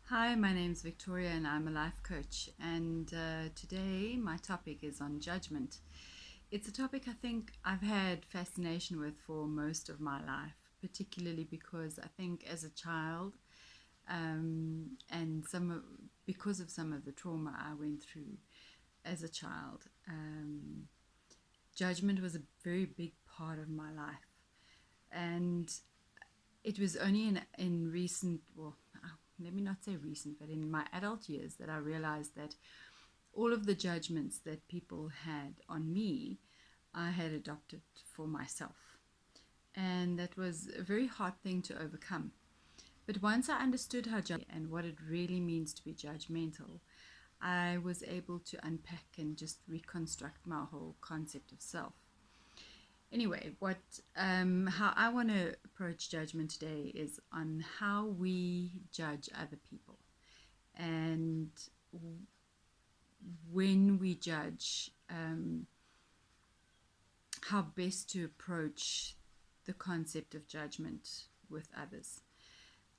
Hi, my name's Victoria and I'm a life coach. And today my topic is on judgment. It's a topic I think I've had fascination with for most of my life, particularly because I think as a child, and because of some of the trauma I went through as a child, judgment was a very big part of my life. And it was only in recent, well, let me not say recent, but in my adult years that I realized that all of the judgments that people had on me, I had adopted for myself. And that was a very hard thing to overcome. But once I understood how and what it really means to be judgmental, I was able to unpack and just reconstruct my whole concept of self. Anyway, what how I want to approach judgment today is on how we judge other people, and when we judge, how best to approach the concept of judgment with others.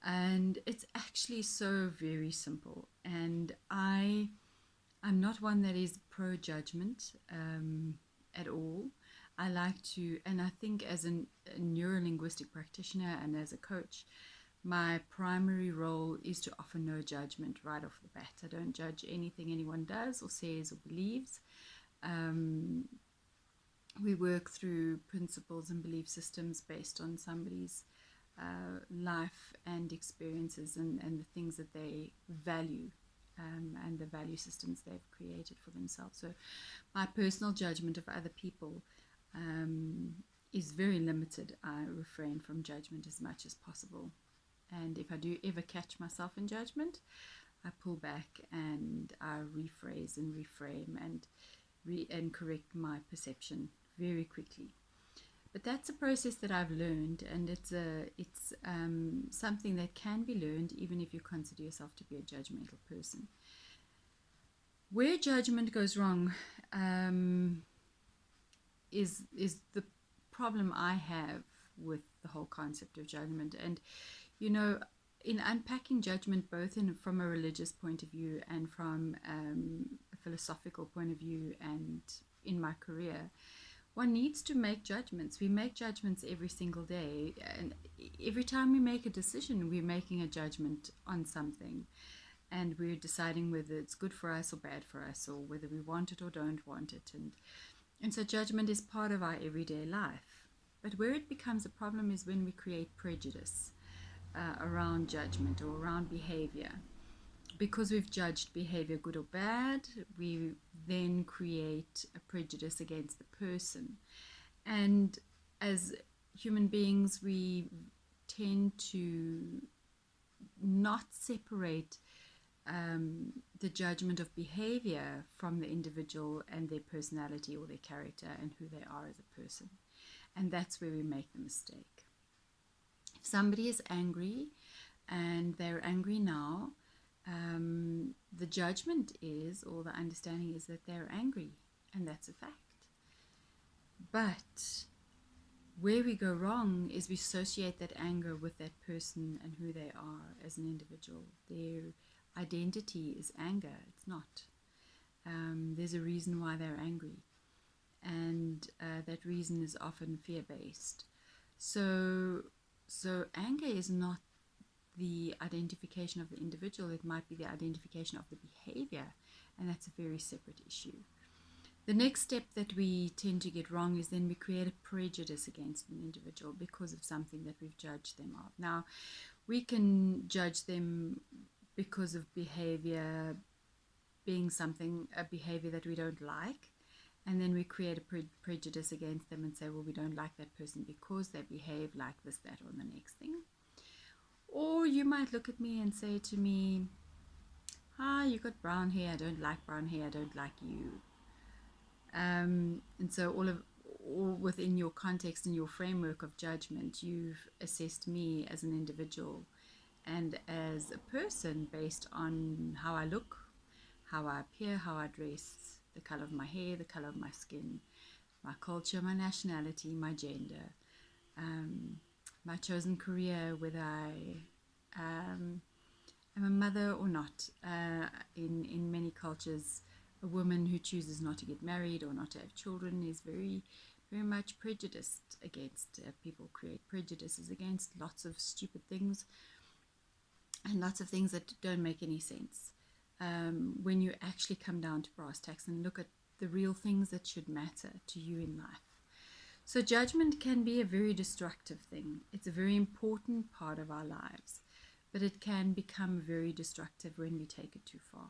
And it's actually so very simple. And I'm not one that is pro judgment at all. I like to, and I think as a neuro-linguistic practitioner and as a coach, my primary role is to offer no judgment right off the bat. I don't judge anything anyone does or says or believes. Um, we work through principles and belief systems based on somebody's life and experiences and the things that they value, and the value systems they've created for themselves. So my personal judgment of other people is very limited. I refrain from judgment as much as possible. And if I do ever catch myself in judgment, I pull back and I rephrase and reframe and correct my perception very quickly. But that's a process that I've learned, and it's something that can be learned even if you consider yourself to be a judgmental person. Where judgment goes wrong is the problem I have with the whole concept of judgment. And you know, in unpacking judgment, both from a religious point of view and from a philosophical point of view, and in my career, one needs to make judgments. We make judgments every single day, and every time we make a decision, we're making a judgment on something, and we're deciding whether it's good for us or bad for us, or whether we want it or don't want it. And so judgment is part of our everyday life. But where it becomes a problem is when we create prejudice around judgment or around behavior. Because we've judged behavior good or bad, we then create a prejudice against the person. And as human beings, we tend to not separate the judgment of behavior from the individual and their personality or their character and who they are as a person. And that's where we make the mistake. If somebody is angry and they're angry now, the judgment is, or the understanding is, that they're angry, and that's a fact. But where we go wrong is we associate that anger with that person and who they are as an individual. Their identity is anger. It's not. There's a reason why they're angry, and that reason is often fear-based. So anger is not the identification of the individual. It might be the identification of the behavior, and that's a very separate issue. The next step that we tend to get wrong is then we create a prejudice against an individual because of something that we've judged them of. Now, we can judge them because of behavior being a behavior that we don't like, and then we create a prejudice against them and say, well, we don't like that person because they behave like this, that, or the next thing. Or you might look at me and say to me, you got brown hair, I don't like brown hair, I don't like you. And so all within your context and your framework of judgment, you've assessed me as an individual and as a person based on how I look, how I appear, how I dress, the color of my hair, the color of my skin, my culture, my nationality, my gender, my chosen career, whether I am a mother or not. In many cultures, a woman who chooses not to get married or not to have children is very much prejudiced against. People create prejudices against lots of stupid things and lots of things that don't make any sense. When you actually come down to brass tacks and look at the real things that should matter to you in life. So judgment can be a very destructive thing. It's a very important part of our lives, but it can become very destructive when we take it too far.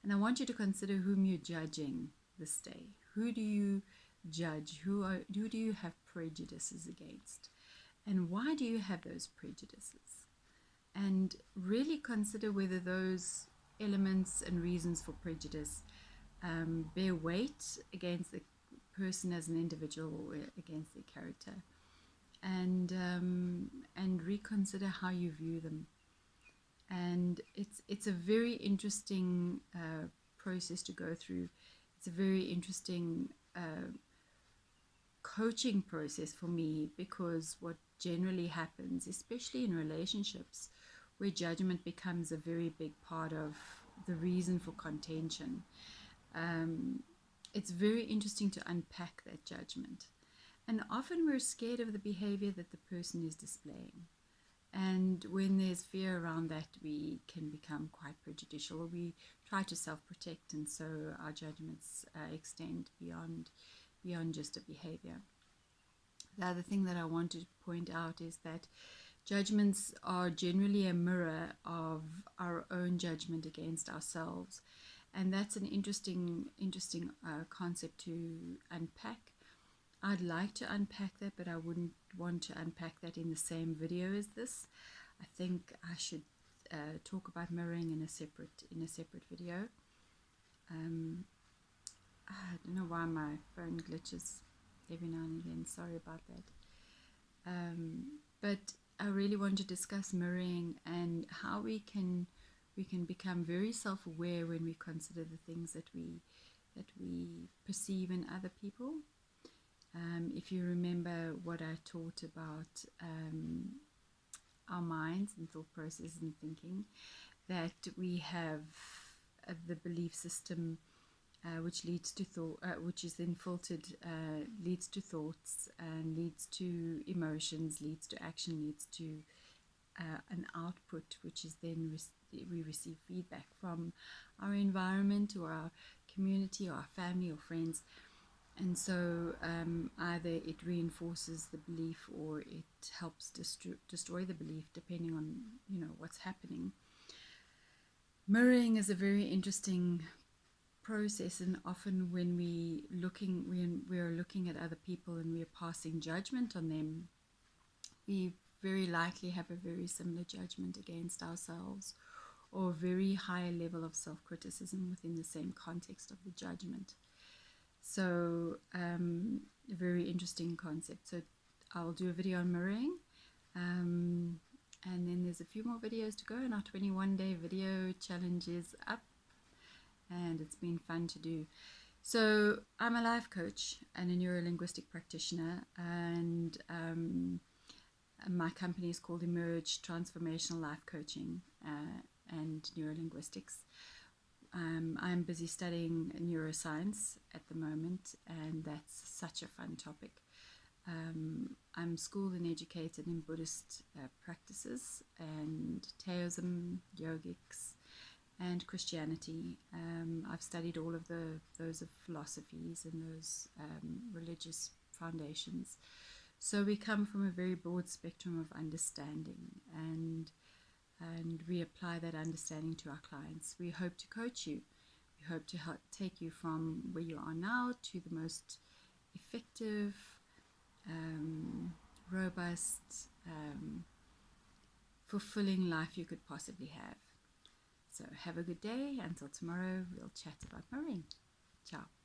And I want you to consider whom you're judging this day. Who do you judge? Who do you have prejudices against? And why do you have those prejudices? And really consider whether those elements and reasons for prejudice bear weight against the person as an individual or against their character, and reconsider how you view them. And it's a very interesting process to go through. It's a very interesting coaching process for me, because what generally happens, especially in relationships where judgment becomes a very big part of the reason for contention, it's very interesting to unpack that judgment. And often we're scared of the behavior that the person is displaying. And when there's fear around that, we can become quite prejudicial, or we try to self-protect, and so our judgments extend beyond just a behavior. The other thing that I want to point out is that judgments are generally a mirror of our own judgment against ourselves. And that's an interesting concept to unpack. I'd like to unpack that, but I wouldn't want to unpack that in the same video as this. I think I should talk about mirroring in a separate video. I don't know why my phone glitches every now and again. Sorry about that. But I really want to discuss mirroring and how we can become very self-aware when we consider the things that we perceive in other people. If you remember what I taught about our minds and thought processes and thinking, that we have the belief system which leads to thought, which is then filtered, leads to thoughts, and leads to emotions, leads to action, leads to an output, which is then we receive feedback from our environment or our community or our family or friends. And so either it reinforces the belief or it helps destroy the belief, depending on what's happening. Mirroring is a very interesting process, and often when we're looking at other people and we're passing judgment on them, we very likely have a very similar judgment against ourselves, or a very high level of self-criticism within the same context of the judgment. So a very interesting concept. So I'll do a video on mirroring, and then there's a few more videos to go, and our 21-day video challenge is up, and it's been fun to do. So I'm a life coach and a neuro-linguistic practitioner, and my company is called Emerge Transformational Life Coaching and Neuro-linguistics. I'm busy studying neuroscience at the moment, and that's such a fun topic. I'm schooled and educated in Buddhist practices and Taoism, yogics, and Christianity. I've studied all of those philosophies and those religious foundations. So we come from a very broad spectrum of understanding, and we apply that understanding to our clients. We hope to coach you. We hope to take you from where you are now to the most effective, robust, fulfilling life you could possibly have. So have a good day. Until tomorrow, we'll chat about mirroring. Ciao.